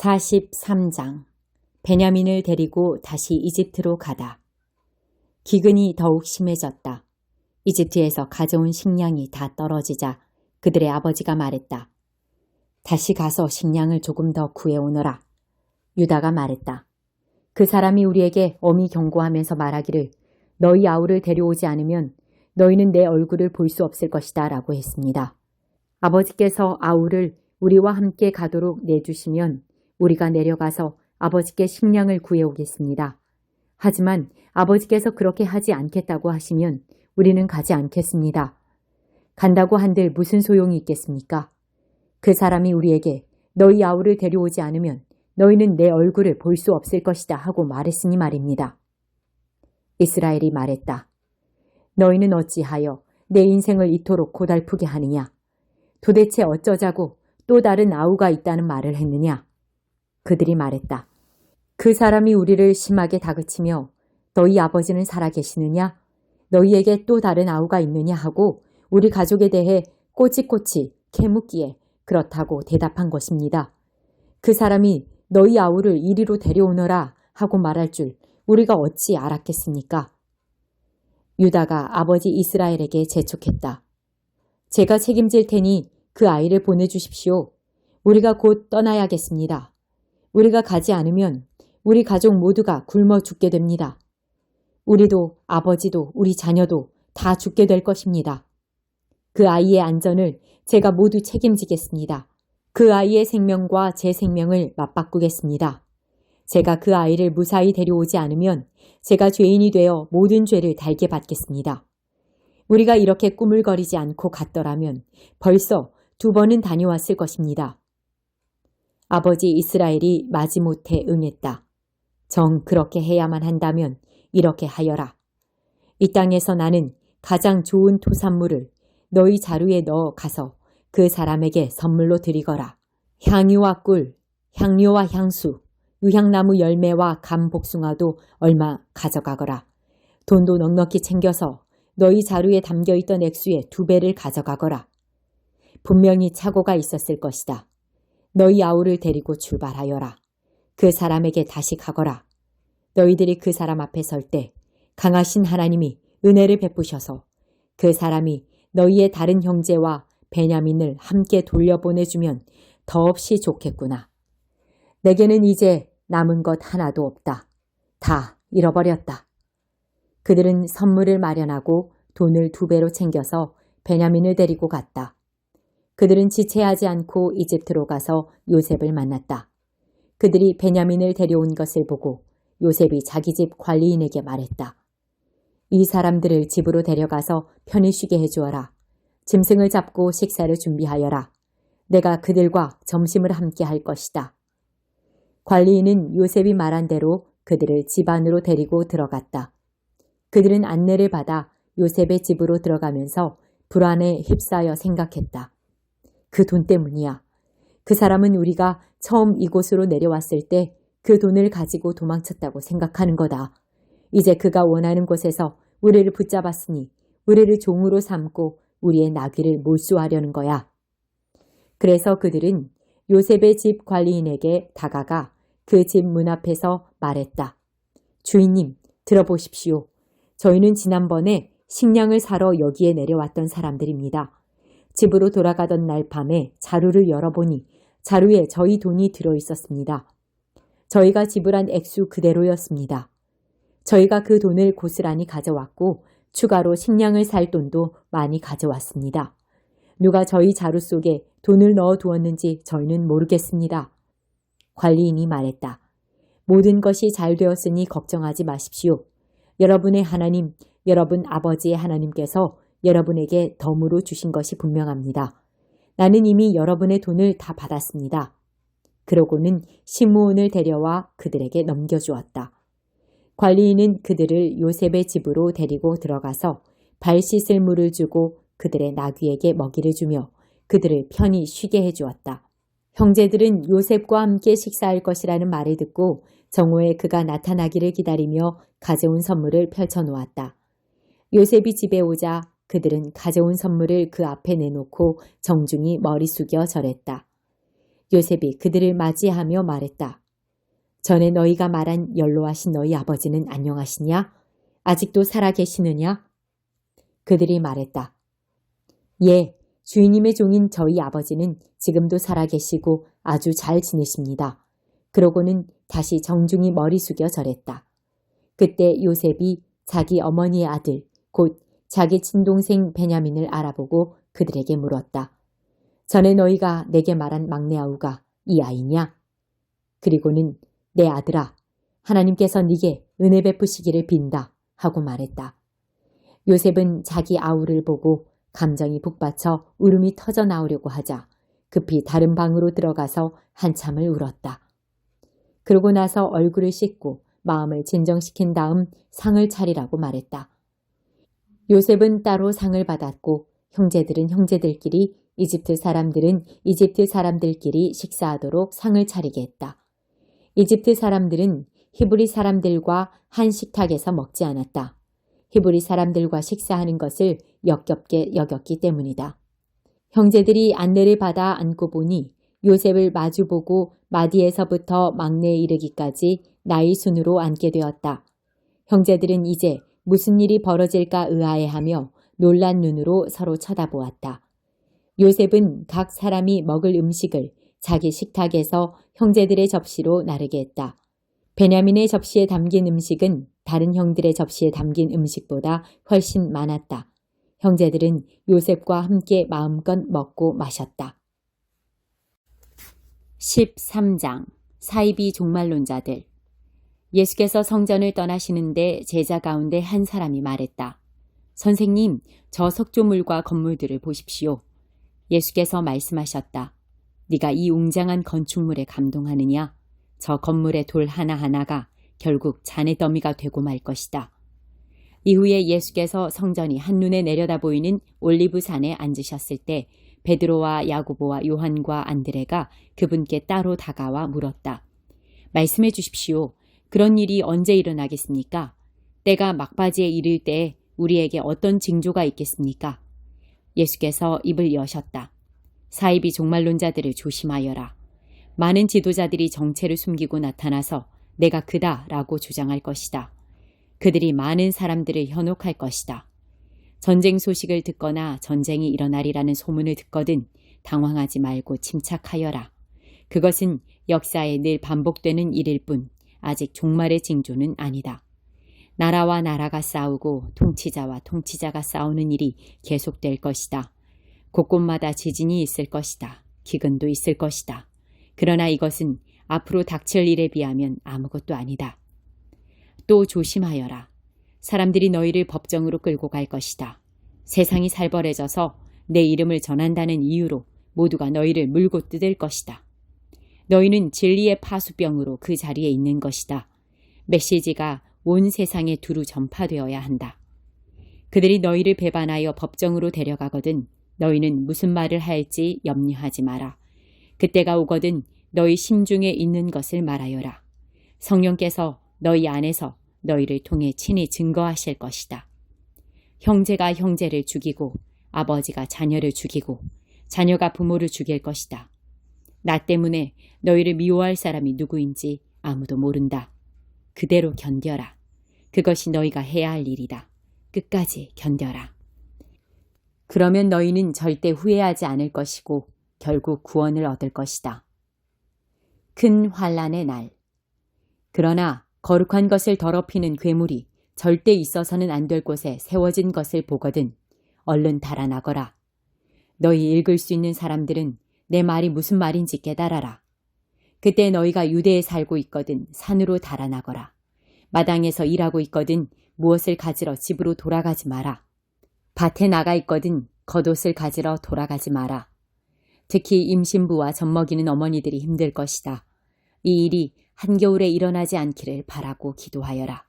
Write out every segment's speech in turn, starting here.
43장 베냐민을 데리고 다시 이집트로 가다. 기근이 더욱 심해졌다. 이집트에서 가져온 식량이 다 떨어지자 그들의 아버지가 말했다. 다시 가서 식량을 조금 더 구해오너라. 유다가 말했다. 그 사람이 우리에게 엄히 경고하면서 말하기를 너희 아우를 데려오지 않으면 너희는 내 얼굴을 볼 수 없을 것이다 라고 했습니다. 아버지께서 아우를 우리와 함께 가도록 내주시면 우리가 내려가서 아버지께 식량을 구해오겠습니다. 하지만 아버지께서 그렇게 하지 않겠다고 하시면 우리는 가지 않겠습니다. 간다고 한들 무슨 소용이 있겠습니까? 그 사람이 우리에게 너희 아우를 데려오지 않으면 너희는 내 얼굴을 볼 수 없을 것이다 하고 말했으니 말입니다. 이스라엘이 말했다. 너희는 어찌하여 내 인생을 이토록 고달프게 하느냐? 도대체 어쩌자고 또 다른 아우가 있다는 말을 했느냐? 그들이 말했다. 그 사람이 우리를 심하게 다그치며 너희 아버지는 살아계시느냐? 너희에게 또 다른 아우가 있느냐 하고 우리 가족에 대해 꼬치꼬치 캐묻기에 그렇다고 대답한 것입니다. 그 사람이 너희 아우를 이리로 데려오너라 하고 말할 줄 우리가 어찌 알았겠습니까? 유다가 아버지 이스라엘에게 재촉했다. 제가 책임질 테니 그 아이를 보내주십시오. 우리가 곧 떠나야겠습니다. 우리가 가지 않으면 우리 가족 모두가 굶어 죽게 됩니다. 우리도 아버지도 우리 자녀도 다 죽게 될 것입니다. 그 아이의 안전을 제가 모두 책임지겠습니다. 그 아이의 생명과 제 생명을 맞바꾸겠습니다. 제가 그 아이를 무사히 데려오지 않으면 제가 죄인이 되어 모든 죄를 달게 받겠습니다. 우리가 이렇게 꾸물거리지 않고 갔더라면 벌써 2번은 다녀왔을 것입니다. 아버지 이스라엘이 마지못해 응했다. 정 그렇게 해야만 한다면 이렇게 하여라. 이 땅에서 나는 가장 좋은 토산물을 너희 자루에 넣어 가서 그 사람에게 선물로 드리거라. 향유와 꿀, 향료와 향수, 유향나무 열매와 감 복숭아도 얼마 가져가거라. 돈도 넉넉히 챙겨서 너희 자루에 담겨있던 액수의 2배를 가져가거라. 분명히 착오가 있었을 것이다. 너희 아우를 데리고 출발하여라. 그 사람에게 다시 가거라. 너희들이 그 사람 앞에 설 때 강하신 하나님이 은혜를 베푸셔서 그 사람이 너희의 다른 형제와 베냐민을 함께 돌려보내주면 더없이 좋겠구나. 내게는 이제 남은 것 하나도 없다. 다 잃어버렸다. 그들은 선물을 마련하고 돈을 2배로 챙겨서 베냐민을 데리고 갔다. 그들은 지체하지 않고 이집트로 가서 요셉을 만났다. 그들이 베냐민을 데려온 것을 보고 요셉이 자기 집 관리인에게 말했다. 이 사람들을 집으로 데려가서 편히 쉬게 해주어라. 짐승을 잡고 식사를 준비하여라. 내가 그들과 점심을 함께 할 것이다. 관리인은 요셉이 말한 대로 그들을 집 안으로 데리고 들어갔다. 그들은 안내를 받아 요셉의 집으로 들어가면서 불안에 휩싸여 생각했다. 그 돈 때문이야. 그 사람은 우리가 처음 이곳으로 내려왔을 때 그 돈을 가지고 도망쳤다고 생각하는 거다. 이제 그가 원하는 곳에서 우리를 붙잡았으니 우리를 종으로 삼고 우리의 나귀를 몰수하려는 거야. 그래서 그들은 요셉의 집 관리인에게 다가가 그 집 문 앞에서 말했다. 주인님, 들어보십시오. 저희는 지난번에 식량을 사러 여기에 내려왔던 사람들입니다. 집으로 돌아가던 날 밤에 자루를 열어보니 자루에 저희 돈이 들어있었습니다. 저희가 지불한 액수 그대로였습니다. 저희가 그 돈을 고스란히 가져왔고 추가로 식량을 살 돈도 많이 가져왔습니다. 누가 저희 자루 속에 돈을 넣어 두었는지 저희는 모르겠습니다. 관리인이 말했다. 모든 것이 잘 되었으니 걱정하지 마십시오. 여러분의 하나님, 여러분 아버지의 하나님께서 여러분에게 덤으로 주신 것이 분명합니다. 나는 이미 여러분의 돈을 다 받았습니다. 그러고는 시므온을 데려와 그들에게 넘겨주었다. 관리인은 그들을 요셉의 집으로 데리고 들어가서 발 씻을 물을 주고 그들의 나귀에게 먹이를 주며 그들을 편히 쉬게 해주었다. 형제들은 요셉과 함께 식사할 것이라는 말을 듣고 정오에 그가 나타나기를 기다리며 가져온 선물을 펼쳐놓았다. 요셉이 집에 오자 그들은 가져온 선물을 그 앞에 내놓고 정중히 머리 숙여 절했다. 요셉이 그들을 맞이하며 말했다. 전에 너희가 말한 연로하신 너희 아버지는 안녕하시냐? 아직도 살아계시느냐? 그들이 말했다. 예, 주인님의 종인 저희 아버지는 지금도 살아계시고 아주 잘 지내십니다. 그러고는 다시 정중히 머리 숙여 절했다. 그때 요셉이 자기 어머니의 아들, 곧 자기 친동생 베냐민을 알아보고 그들에게 물었다. 전에 너희가 내게 말한 막내 아우가 이 아이냐? 그리고는 내 아들아, 하나님께서 네게 은혜 베푸시기를 빈다 하고 말했다. 요셉은 자기 아우를 보고 감정이 북받쳐 울음이 터져 나오려고 하자 급히 다른 방으로 들어가서 한참을 울었다. 그러고 나서 얼굴을 씻고 마음을 진정시킨 다음 상을 차리라고 말했다. 요셉은 따로 상을 받았고 형제들은 형제들끼리 이집트 사람들은 이집트 사람들끼리 식사하도록 상을 차리게 했다. 이집트 사람들은 히브리 사람들과 한 식탁에서 먹지 않았다. 히브리 사람들과 식사하는 것을 역겹게 여겼기 때문이다. 형제들이 안내를 받아 앉고 보니 요셉을 마주보고 마디에서부터 막내에 이르기까지 나이 순으로 앉게 되었다. 형제들은 이제 무슨 일이 벌어질까 의아해하며 놀란 눈으로 서로 쳐다보았다. 요셉은 각 사람이 먹을 음식을 자기 식탁에서 형제들의 접시로 나르게 했다. 베냐민의 접시에 담긴 음식은 다른 형들의 접시에 담긴 음식보다 훨씬 많았다. 형제들은 요셉과 함께 마음껏 먹고 마셨다. 13장 사이비 종말론자들. 예수께서 성전을 떠나시는데 제자 가운데 한 사람이 말했다. 선생님, 저 석조물과 건물들을 보십시오. 예수께서 말씀하셨다. 네가 이 웅장한 건축물에 감동하느냐? 저 건물의 돌 하나하나가 결국 잔해 더미가 되고 말 것이다. 이후에 예수께서 성전이 한눈에 내려다 보이는 올리브산에 앉으셨을 때 베드로와 야고보와 요한과 안드레가 그분께 따로 다가와 물었다. 말씀해 주십시오. 그런 일이 언제 일어나겠습니까? 때가 막바지에 이를 때 우리에게 어떤 징조가 있겠습니까? 예수께서 입을 여셨다. 사이비 종말론자들을 조심하여라. 많은 지도자들이 정체를 숨기고 나타나서 내가 그다라고 주장할 것이다. 그들이 많은 사람들을 현혹할 것이다. 전쟁 소식을 듣거나 전쟁이 일어나리라는 소문을 듣거든 당황하지 말고 침착하여라. 그것은 역사에 늘 반복되는 일일 뿐 아직 종말의 징조는 아니다. 나라와 나라가 싸우고 통치자와 통치자가 싸우는 일이 계속될 것이다. 곳곳마다 지진이 있을 것이다. 기근도 있을 것이다. 그러나 이것은 앞으로 닥칠 일에 비하면 아무것도 아니다. 또 조심하여라. 사람들이 너희를 법정으로 끌고 갈 것이다. 세상이 살벌해져서 내 이름을 전한다는 이유로 모두가 너희를 물고 뜯을 것이다. 너희는 진리의 파수병으로 그 자리에 있는 것이다. 메시지가 온 세상에 두루 전파되어야 한다. 그들이 너희를 배반하여 법정으로 데려가거든 너희는 무슨 말을 할지 염려하지 마라. 그때가 오거든 너희 심중에 있는 것을 말하여라. 성령께서 너희 안에서 너희를 통해 친히 증거하실 것이다. 형제가 형제를 죽이고 아버지가 자녀를 죽이고 자녀가 부모를 죽일 것이다. 나 때문에 너희를 미워할 사람이 누구인지 아무도 모른다. 그대로 견뎌라. 그것이 너희가 해야 할 일이다. 끝까지 견뎌라. 그러면 너희는 절대 후회하지 않을 것이고 결국 구원을 얻을 것이다. 큰 환난의 날. 그러나 거룩한 것을 더럽히는 괴물이 절대 있어서는 안 될 곳에 세워진 것을 보거든 얼른 달아나거라. 너희 읽을 수 있는 사람들은 내 말이 무슨 말인지 깨달아라. 그때 너희가 유대에 살고 있거든 산으로 달아나거라. 마당에서 일하고 있거든 무엇을 가지러 집으로 돌아가지 마라. 밭에 나가 있거든 겉옷을 가지러 돌아가지 마라. 특히 임신부와 젖먹이는 어머니들이 힘들 것이다. 이 일이 한겨울에 일어나지 않기를 바라고 기도하여라.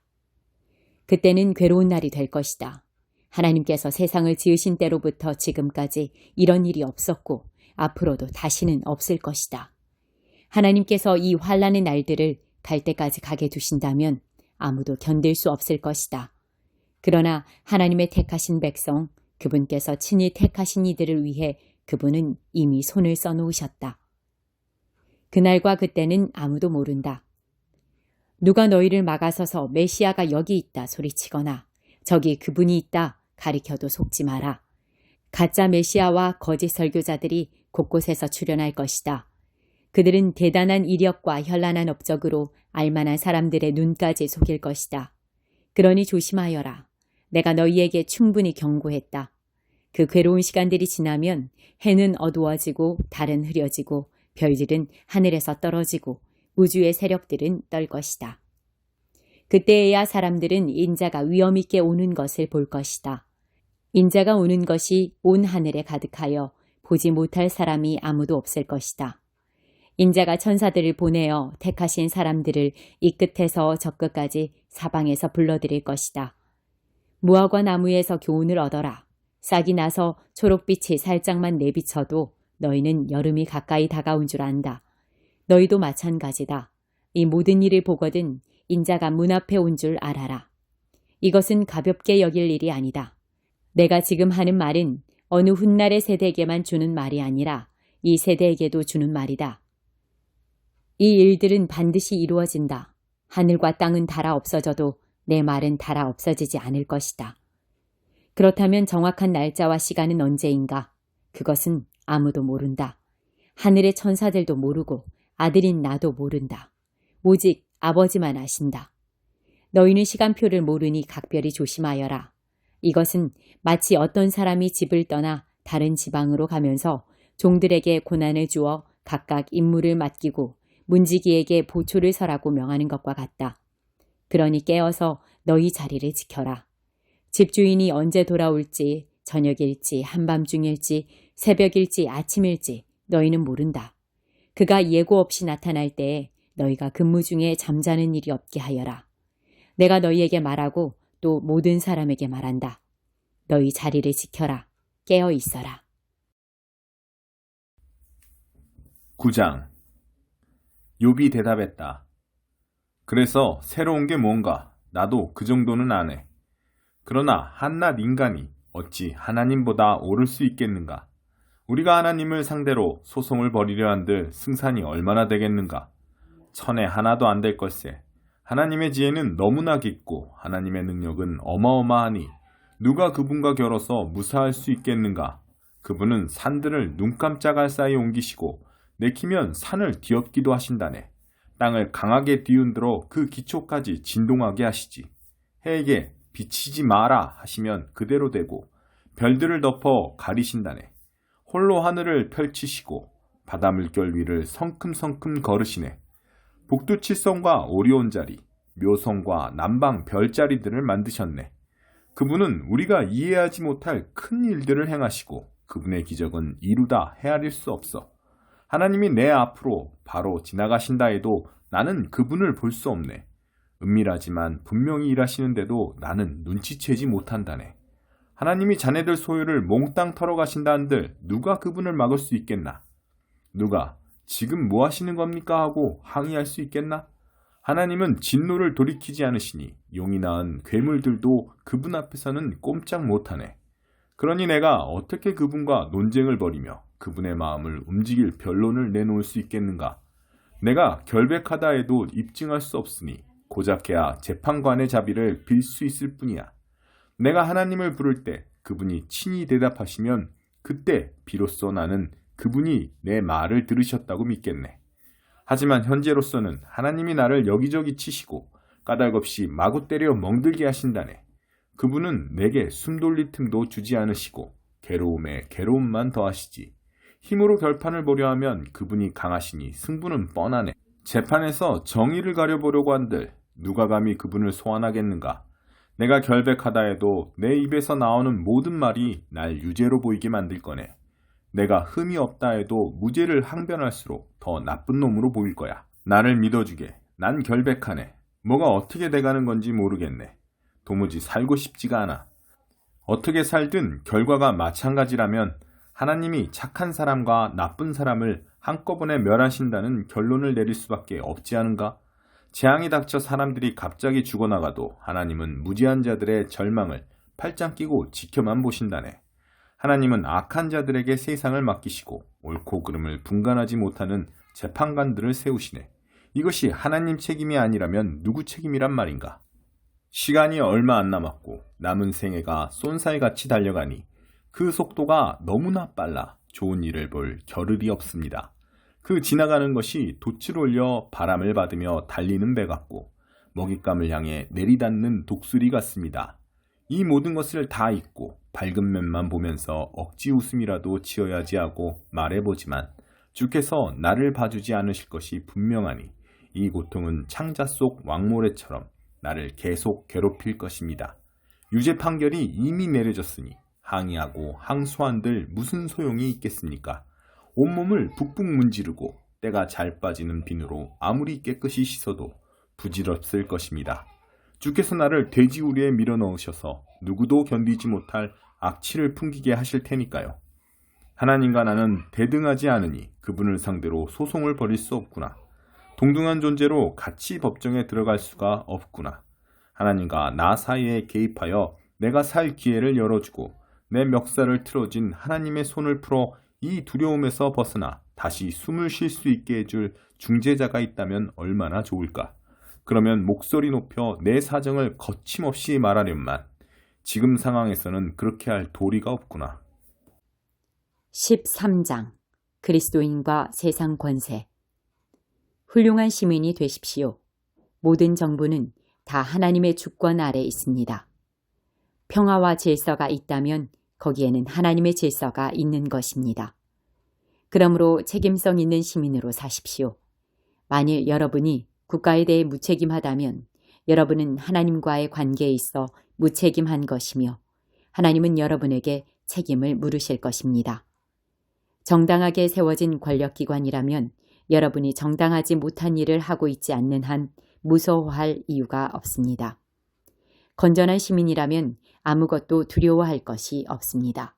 그때는 괴로운 날이 될 것이다. 하나님께서 세상을 지으신 때로부터 지금까지 이런 일이 없었고 앞으로도 다시는 없을 것이다. 하나님께서 이 환난의 날들을 갈 때까지 가게 두신다면 아무도 견딜 수 없을 것이다. 그러나 하나님의 택하신 백성, 그분께서 친히 택하신 이들을 위해 그분은 이미 손을 써놓으셨다. 그날과 그때는 아무도 모른다. 누가 너희를 막아서서 메시아가 여기 있다 소리치거나 저기 그분이 있다 가리켜도 속지 마라. 가짜 메시아와 거짓 설교자들이 곳곳에서 출현할 것이다. 그들은 대단한 이력과 현란한 업적으로 알만한 사람들의 눈까지 속일 것이다. 그러니 조심하여라. 내가 너희에게 충분히 경고했다. 그 괴로운 시간들이 지나면 해는 어두워지고 달은 흐려지고 별들은 하늘에서 떨어지고 우주의 세력들은 떨 것이다. 그때에야 사람들은 인자가 위엄 있게 오는 것을 볼 것이다. 인자가 오는 것이 온 하늘에 가득하여 보지 못할 사람이 아무도 없을 것이다. 인자가 천사들을 보내어 택하신 사람들을 이 끝에서 저 끝까지 사방에서 불러들일 것이다. 무화과 나무에서 교훈을 얻어라. 싹이 나서 초록빛이 살짝만 내비쳐도 너희는 여름이 가까이 다가온 줄 안다. 너희도 마찬가지다. 이 모든 일을 보거든 인자가 문 앞에 온 줄 알아라. 이것은 가볍게 여길 일이 아니다. 내가 지금 하는 말은 어느 훗날의 세대에게만 주는 말이 아니라 이 세대에게도 주는 말이다. 이 일들은 반드시 이루어진다. 하늘과 땅은 닳아 없어져도 내 말은 닳아 없어지지 않을 것이다. 그렇다면 정확한 날짜와 시간은 언제인가? 그것은 아무도 모른다. 하늘의 천사들도 모르고 아들인 나도 모른다. 오직 아버지만 아신다. 너희는 시간표를 모르니 각별히 조심하여라. 이것은 마치 어떤 사람이 집을 떠나 다른 지방으로 가면서 종들에게 고난을 주어 각각 임무를 맡기고 문지기에게 보초를 서라고 명하는 것과 같다. 그러니 깨어서 너희 자리를 지켜라. 집주인이 언제 돌아올지 저녁일지 한밤중일지 새벽일지 아침일지 너희는 모른다. 그가 예고 없이 나타날 때에 너희가 근무 중에 잠자는 일이 없게 하여라. 내가 너희에게 말하고 또 모든 사람에게 말한다. 너희 자리를 지켜라. 깨어 있어라. 9장. 욥이 대답했다. 그래서 새로운 게 뭔가 나도 그 정도는 안 해. 그러나 한낱 인간이 어찌 하나님보다 오를 수 있겠는가? 우리가 하나님을 상대로 소송을 벌이려 한들 승산이 얼마나 되겠는가? 천에 하나도 안 될 걸세. 하나님의 지혜는 너무나 깊고 하나님의 능력은 어마어마하니 누가 그분과 겨뤄서 무사할 수 있겠는가? 그분은 산들을 눈 깜짝할 사이 옮기시고 내키면 산을 뒤엎기도 하신다네. 땅을 강하게 뒤흔들어 그 기초까지 진동하게 하시지. 해에게 비치지 마라 하시면 그대로 되고 별들을 덮어 가리신다네. 홀로 하늘을 펼치시고 바다 물결 위를 성큼성큼 걸으시네. 북두칠성과 오리온자리, 묘성과 남방 별자리들을 만드셨네. 그분은 우리가 이해하지 못할 큰 일들을 행하시고 그분의 기적은 이루다 헤아릴 수 없어. 하나님이 내 앞으로 바로 지나가신다 해도 나는 그분을 볼 수 없네. 은밀하지만 분명히 일하시는데도 나는 눈치채지 못한다네. 하나님이 자네들 소유를 몽땅 털어가신다 한들 누가 그분을 막을 수 있겠나? 누가 지금 뭐 하시는 겁니까 하고 항의할 수 있겠나? 하나님은 진노를 돌이키지 않으시니 용이 낳은 괴물들도 그분 앞에서는 꼼짝 못하네. 그러니 내가 어떻게 그분과 논쟁을 벌이며 그분의 마음을 움직일 변론을 내놓을 수 있겠는가? 내가 결백하다 해도 입증할 수 없으니 고작해야 재판관의 자비를 빌 수 있을 뿐이야. 내가 하나님을 부를 때 그분이 친히 대답하시면 그때 비로소 나는 그분이 내 말을 들으셨다고 믿겠네. 하지만 현재로서는 하나님이 나를 여기저기 치시고 까닭없이 마구 때려 멍들게 하신다네. 그분은 내게 숨 돌릴 틈도 주지 않으시고 괴로움에 괴로움만 더하시지. 힘으로 결판을 보려 하면 그분이 강하시니 승부는 뻔하네. 재판에서 정의를 가려보려고 한들 누가 감히 그분을 소환하겠는가? 내가 결백하다 해도 내 입에서 나오는 모든 말이 날 유죄로 보이게 만들 거네. 내가 흠이 없다 해도 무죄를 항변할수록 더 나쁜 놈으로 보일 거야. 나를 믿어주게. 난 결백하네. 뭐가 어떻게 돼가는 건지 모르겠네. 도무지 살고 싶지가 않아. 어떻게 살든 결과가 마찬가지라면 하나님이 착한 사람과 나쁜 사람을 한꺼번에 멸하신다는 결론을 내릴 수밖에 없지 않은가? 재앙이 닥쳐 사람들이 갑자기 죽어나가도 하나님은 무지한 자들의 절망을 팔짱 끼고 지켜만 보신다네. 하나님은 악한 자들에게 세상을 맡기시고 옳고 그름을 분간하지 못하는 재판관들을 세우시네. 이것이 하나님 책임이 아니라면 누구 책임이란 말인가? 시간이 얼마 안 남았고 남은 생애가 쏜살같이 달려가니 그 속도가 너무나 빨라 좋은 일을 볼 겨를이 없습니다. 그 지나가는 것이 돛을 올려 바람을 받으며 달리는 배 같고 먹잇감을 향해 내리닫는 독수리 같습니다. 이 모든 것을 다 잊고 밝은 면만 보면서 억지 웃음이라도 지어야지 하고 말해보지만 주께서 나를 봐주지 않으실 것이 분명하니 이 고통은 창자 속 왕모래처럼 나를 계속 괴롭힐 것입니다. 유죄 판결이 이미 내려졌으니 항의하고 항소한들 무슨 소용이 있겠습니까? 온몸을 북북 문지르고 때가 잘 빠지는 비누로 아무리 깨끗이 씻어도 부질없을 것입니다. 주께서 나를 돼지우리에 밀어넣으셔서 누구도 견디지 못할 악취를 풍기게 하실 테니까요. 하나님과 나는 대등하지 않으니 그분을 상대로 소송을 벌일 수 없구나. 동등한 존재로 같이 법정에 들어갈 수가 없구나. 하나님과 나 사이에 개입하여 내가 살 기회를 열어주고 내 멱살을 틀어진 하나님의 손을 풀어 이 두려움에서 벗어나 다시 숨을 쉴 수 있게 해줄 중재자가 있다면 얼마나 좋을까. 그러면 목소리 높여 내 사정을 거침없이 말하련만 지금 상황에서는 그렇게 할 도리가 없구나. 13장 그리스도인과 세상 권세. 훌륭한 시민이 되십시오. 모든 정부는 다 하나님의 주권 아래 있습니다. 평화와 질서가 있다면 거기에는 하나님의 질서가 있는 것입니다. 그러므로 책임성 있는 시민으로 사십시오. 만일 여러분이 국가에 대해 무책임하다면 여러분은 하나님과의 관계에 있어 무책임한 것이며 하나님은 여러분에게 책임을 물으실 것입니다. 정당하게 세워진 권력기관이라면 여러분이 정당하지 못한 일을 하고 있지 않는 한 무서워할 이유가 없습니다. 건전한 시민이라면 아무것도 두려워할 것이 없습니다.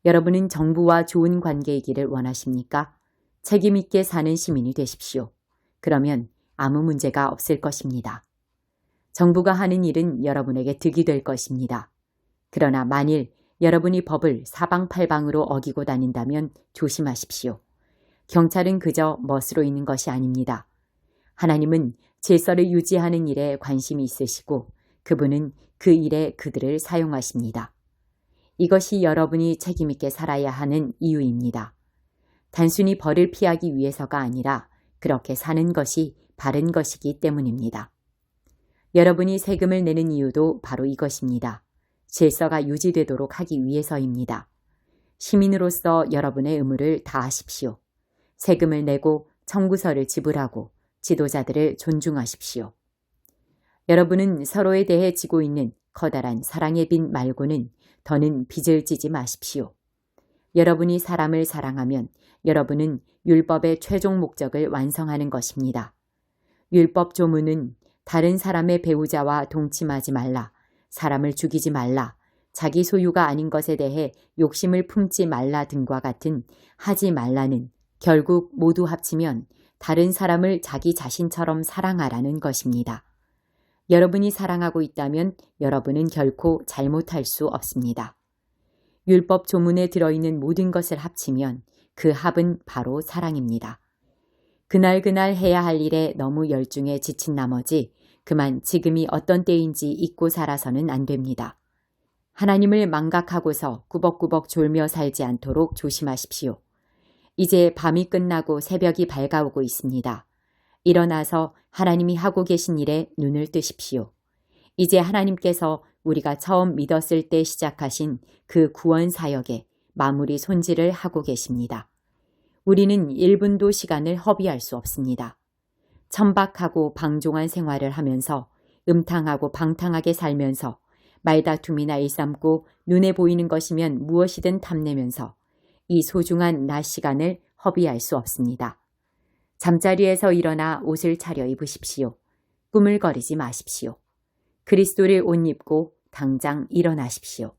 여러분은 정부와 좋은 관계이기를 원하십니까? 책임 있게 사는 시민이 되십시오. 그러면 아무 문제가 없을 것입니다. 정부가 하는 일은 여러분에게 득이 될 것입니다. 그러나 만일 여러분이 법을 사방팔방으로 어기고 다닌다면 조심하십시오. 경찰은 그저 멋으로 있는 것이 아닙니다. 하나님은 질서를 유지하는 일에 관심이 있으시고 그분은 그 일에 그들을 사용하십니다. 이것이 여러분이 책임있게 살아야 하는 이유입니다. 단순히 벌을 피하기 위해서가 아니라 그렇게 사는 것이 바른 것이기 때문입니다. 여러분이 세금을 내는 이유도 바로 이것입니다. 질서가 유지되도록 하기 위해서입니다. 시민으로서 여러분의 의무를 다하십시오. 세금을 내고 청구서를 지불하고 지도자들을 존중하십시오. 여러분은 서로에 대해 지고 있는 커다란 사랑의 빚 말고는 더는 빚을 지지 마십시오. 여러분이 사람을 사랑하면 여러분은 율법의 최종 목적을 완성하는 것입니다. 율법 조문은 다른 사람의 배우자와 동침하지 말라, 사람을 죽이지 말라, 자기 소유가 아닌 것에 대해 욕심을 품지 말라 등과 같은 하지 말라는 결국 모두 합치면 다른 사람을 자기 자신처럼 사랑하라는 것입니다. 여러분이 사랑하고 있다면 여러분은 결코 잘못할 수 없습니다. 율법 조문에 들어있는 모든 것을 합치면 그 합은 바로 사랑입니다. 그날 해야 할 일에 너무 열중해 지친 나머지 그만 지금이 어떤 때인지 잊고 살아서는 안 됩니다. 하나님을 망각하고서 꾸벅꾸벅 졸며 살지 않도록 조심하십시오. 이제 밤이 끝나고 새벽이 밝아오고 있습니다. 일어나서 하나님이 하고 계신 일에 눈을 뜨십시오. 이제 하나님께서 우리가 처음 믿었을 때 시작하신 그 구원 사역에 마무리 손질을 하고 계십니다. 우리는 1분도 시간을 허비할 수 없습니다. 천박하고 방종한 생활을 하면서 음탕하고 방탕하게 살면서 말다툼이나 일삼고 눈에 보이는 것이면 무엇이든 탐내면서 이 소중한 낮 시간을 허비할 수 없습니다. 잠자리에서 일어나 옷을 차려 입으십시오. 꾸물거리지 마십시오. 그리스도를 옷 입고 당장 일어나십시오.